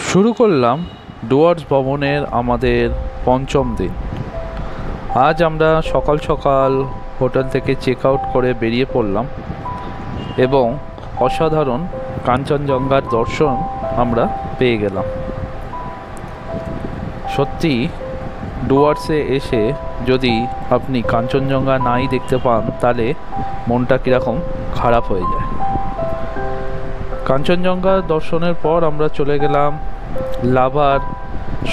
শুরু করলাম ডুয়ার্স ভ্রমণের আমাদের পঞ্চম দিন। আজ আমরা সকাল সকাল হোটেল থেকে চেক আউট করে বেরিয়ে পড়লাম এবং অসাধারণ কাঞ্চনজঙ্ঘার দর্শন আমরা পেয়ে গেলাম। সত্যি ডুয়ার্সে এসে যদি আপনি কাঞ্চনজঙ্ঘা নাই দেখতে পান তাহলে মনটা কীরকম খারাপ হয়ে যায়। কাঞ্চনজঙ্ঘা দর্শনের পর আমরা চলে গেলাম লাভার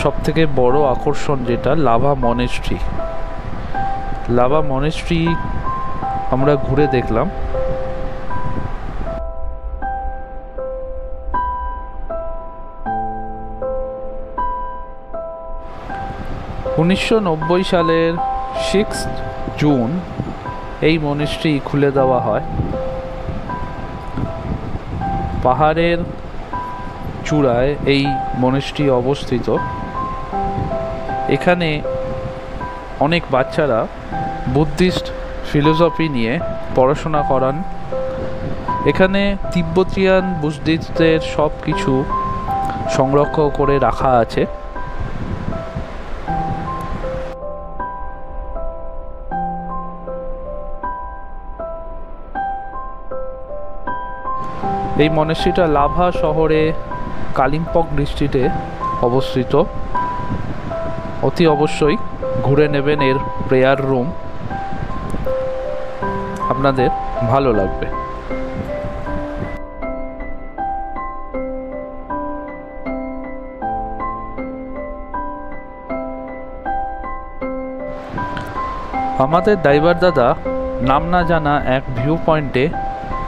সবথেকে বড় আকর্ষণ, যেটা লাভা মনেস্ট্রি। লাভা মনেস্ট্রি আমরা ঘুরে দেখলাম। উনিশশো সালের 6 জুন এই মনেস্ট্রি খুলে দেওয়া হয়। পাহাড়ের চূড়ায় এই মনেস্ট্রি অবস্থিত। এখানে অনেক বাচ্চারা বুদ্ধিস্ট ফিলোসফি নিয়ে পড়াশোনা করান। এখানে তিব্বতিয়ান বুদ্ধিস্টদের সব কিছু সংরক্ষণ করে রাখা আছে। এই মনেস্ট্রিটা লাভা শহরে কালিম্পং ডিস্ট্রিক্টে অবস্থিত। অতি অবশ্যই ঘুরে নেবেন এর প্রেয়ার রুম, আপনাদের ভালো লাগবে। আমাদের ড্রাইভার দাদা নাম না জানা এক ভিউ পয়েন্টে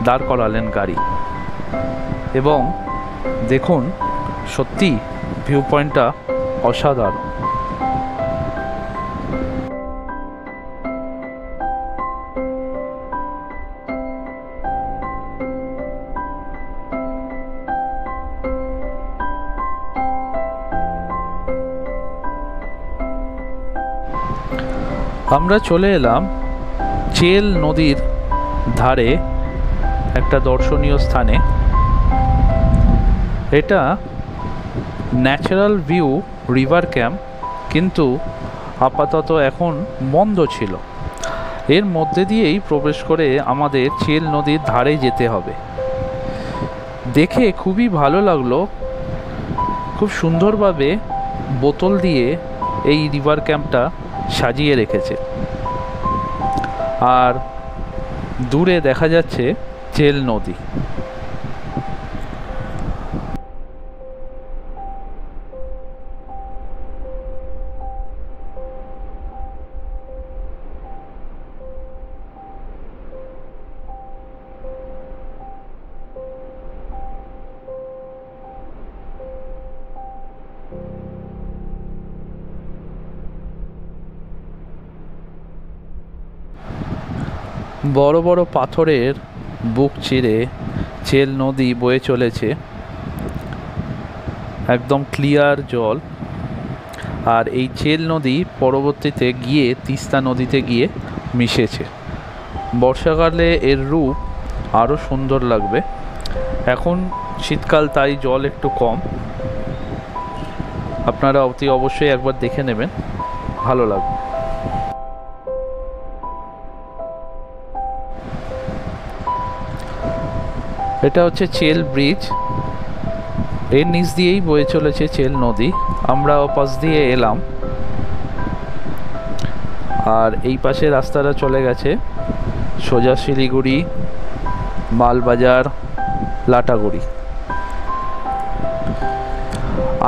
দাঁড় করালেন গাড়ি এবং দেখুন, সত্যি ভিউ পয়েন্টটা অসাধারণ। আমরা চলে এলাম চেল নদীর ধারে একটা দর্শনীয় স্থানে। এটা ন্যাচারাল ভিউ রিভার ক্যাম্প, কিন্তু আপাতত এখন বন্ধ ছিল। এর মধ্যে দিয়েই প্রবেশ করে আমাদের চেল নদীর ধারে যেতে হবে। দেখে খুবই ভালো লাগলো। খুব সুন্দরভাবে বোতল দিয়ে এই রিভার ক্যাম্পটা সাজিয়ে রেখেছে, আর দূরে দেখা যাচ্ছে চেল নদী। বড় বড় পাথরের বুক চিরে চেল নদী বয়ে চলেছে। একদম ক্লিয়ার জল। আর এই চেল নদী পরবর্তীতে গিয়ে তিস্তা নদীতে গিয়ে মিশেছে। বর্ষাকালে এর রূপ আরও সুন্দর লাগবে। এখন শীতকাল, তাই জল একটু কম। আপনারা অতি অবশ্যই একবার দেখে নেবেন, ভালো লাগবে। এটা হচ্ছে চেল ব্রিজ। এর নিচ দিয়েই বয়ে চলেছে চেল নদী। আমরা ওপাশ দিয়ে এলাম, আর এই পাশে রাস্তাটা চলে গেছে সোজা শিলিগুড়ি, মালবাজার, লাটাগুড়ি।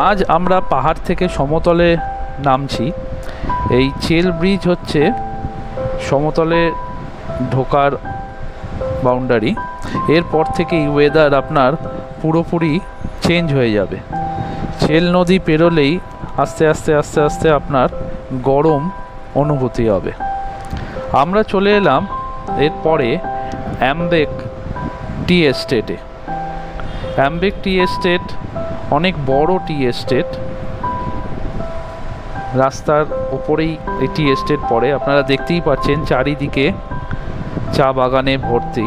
আজ আমরা পাহাড় থেকে সমতলে নামছি। এই চেল ব্রিজ হচ্ছে সমতলে ঢোকার বাউন্ডারি। এরপর থেকেই ওয়েদার আপনার পুরোপুরি চেঞ্জ হয়ে যাবে। চেল নদী পেরোলেই আস্তে আস্তে আস্তে আস্তে আপনার গরম অনুভূতি হবে। আমরা চলে এলাম এরপরে অ্যাম্বেক টি এস্টেটে। অ্যাম্বেক টি এস্টেট অনেক বড় টি এস্টেট। রাস্তার ওপরেই এই টি এস্টেট পড়ে। আপনারা দেখতেই পাচ্ছেন চারিদিকে চা বাগানে ভর্তি।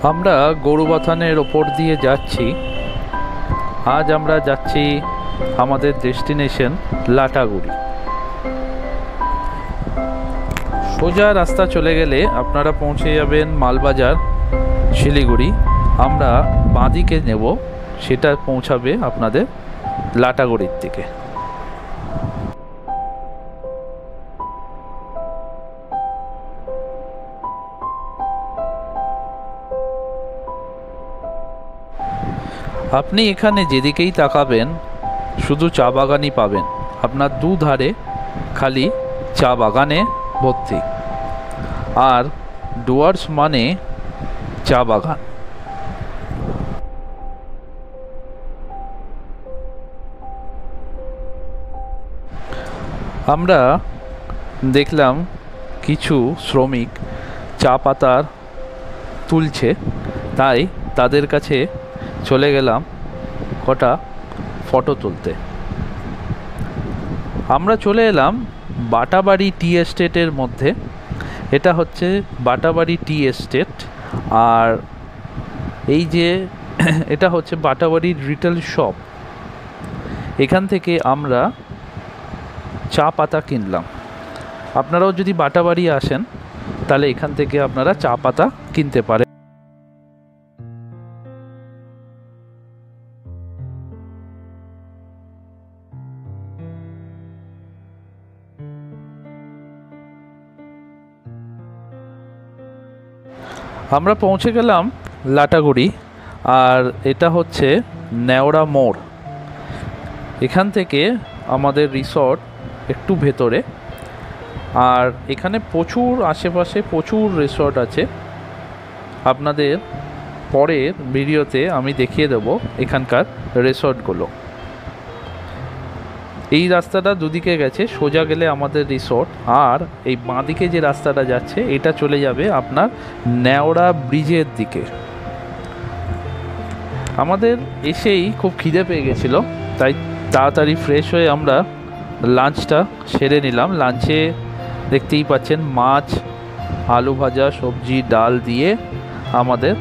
আমরা গরুবাথানের ওপর দিয়ে যাচ্ছি। আজ আমরা যাচ্ছি আমাদের ডেস্টিনেশন লাটাগুড়ি। সোজা রাস্তা চলে গেলে আপনারা পৌঁছে যাবেন মালবাজার, শিলিগুড়ি। আমরা বাঁদিকে নেব, সেটা পৌঁছাবে আপনাদের লাটাগুড়ির দিকে। আপনি এখানে যেদিকেই তাকাবেন শুধু চা বাগানই পাবেন। আপনার দুধারে খালি চা বাগানে ভর্তি, আর ডুয়ার্স মানে চা বাগান। আমরা দেখলাম কিছু শ্রমিক চা পাতার তুলছে, তাই তাদের কাছে চলে গেলাম কটা ফটো তুলতে। আমরা চলে এলাম বাটাবাড়ি টি এস্টেটের মধ্যে। এটা হচ্ছে বাটাবাড়ি টি এস্টেট, আর এই যে এটা হচ্ছে বাটাবাড়ির রিটেল শপ। এখান থেকে আমরা চা পাতা কিনলাম। আপনারাও যদি বাটাবাড়ি আসেন তাহলে এখান থেকে আপনারা চা পাতা কিনতে পারেন। আমরা পৌঁছে গেলাম লাটাগুড়ি, আর এটা হচ্ছে নেওড়া মোড়। এখান থেকে আমাদের রিসর্ট একটু ভেতরে, আর এখানে প্রচুর আশেপাশে প্রচুর রিসর্ট আছে। আপনাদের পরের ভিডিওতে আমি দেখিয়ে দেব এখানকার রিসর্টগুলো। এই রাস্তাটা দুদিকে গেছে, সোজা গেলে আমাদের রিসর্ট, আর এই বাঁদিকে যে রাস্তাটা যাচ্ছে এটা চলে যাবে আপনার নেওড়া ব্রিজের দিকে। আমাদের এসেই খুব খিদে পেয়ে গেছিলো, তাই তাড়াতাড়ি ফ্রেশ হয়ে আমরা লাঞ্চটা সেরে নিলাম। লাঞ্চে দেখতেই পাচ্ছেন মাছ, আলু ভাজা, সবজি, ডাল দিয়ে আমাদের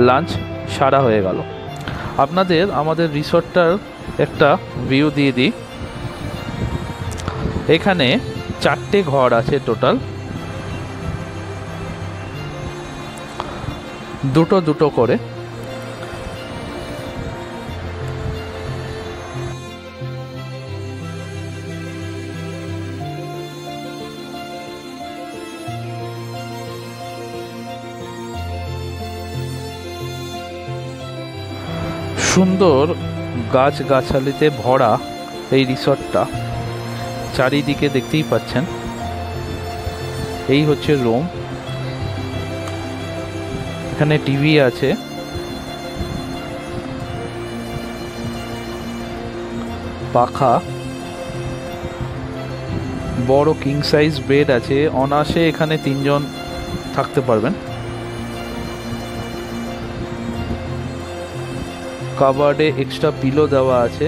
লাঞ্চ সারা হয়ে গেল। আপনাদের আমাদের রিসর্টটার একটা ভিউ দিয়ে দিই। এখানে 4টে ঘর আছে টোটাল, দুটো দুটো করে। সুন্দর গাছগাছালিতে ভরা এই রিসর্টটা, চারিদিকে দেখতেই পাচ্ছেন। এই হচ্ছে রুম, এখানে টিভি আছে, পাখা, বড় কিং সাইজ বেড আছে। অনায়াসে এখানে 3 জন থাকতে পারবেন। কাবার্ডে এক্সট্রা পিলো দেওয়া আছে।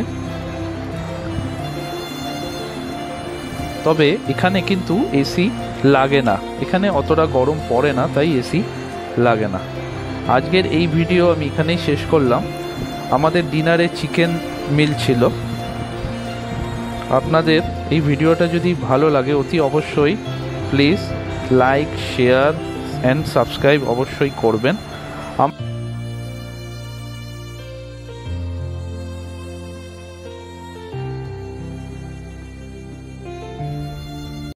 তবে এখানে কিন্তু এসি লাগে না, এখানে অতটা গরম পড়ে না, তাই এসি লাগে না। আজকের এই ভিডিও আমি এখানেই শেষ করলাম। আমাদের ডিনারে চিকেন মিল ছিল। আপনাদের এই ভিডিওটা যদি ভালো লাগে অতি অবশ্যই please like, share and subscribe অবশ্যই করবেন।